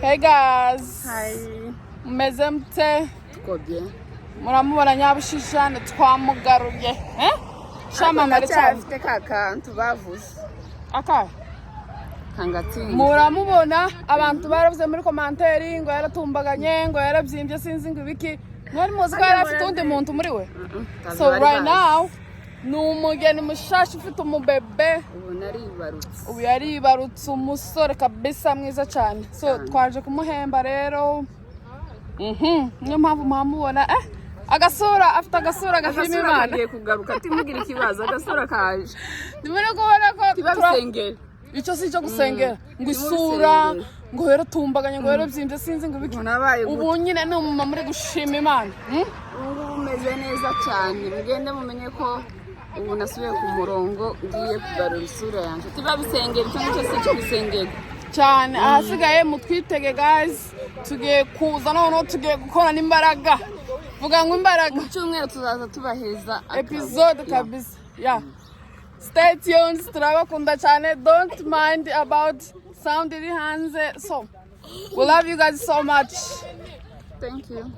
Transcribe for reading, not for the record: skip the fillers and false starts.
Hey guys. Hi. Meze mute. Tukobye. Muramubona Nyabushisha twamugaruye. Shama mare cyane. Afite kakantu bavuze. Aka. Kangatsinga. Muramubona abantu baravuze muri commentaire ngo yaratumbaganye ngo yarabyimbye sinzi ngo ibiki. Mwari muzi ko yarafite undi muntu muri we. So right now numugeni mushasha ufite umubebe. Ubu yaribarutse umusore kabisa mwiza cyane. So twaje kumuhemba rero. Niyo mpamvu mwamubona agasura afite agasura gafilime Imana. Agiye kugaruka timugira ikibazo agasura kaje. Ndimene kubona ko tibasengera. Icyo si cyo gusengera. Ngo isura ngo yaratumbaganye ngo yarabyimbye sinzi ngo ibiki. Ubu nyine ni umumama muri gushima Imana. Ubu umeze neza cyane. Mugende mumenye ko ubu nasubiye ku murongo ngiye kugarura isura yanjye. Tibabisengera icyo nicyo si cyo gusengera. Cyane ahasigaye mutwitege guys. Tugiye kuza noneho tugiye gukora n'imbaraga. Vuga ngo imbaraga. Mu cyumweru tuzaza tubaheza episode kabisa. Yeah. Stay tuned. Turabakunda cyane. Don't mind about sound iri hanze. So we love you guys so much. Thank you.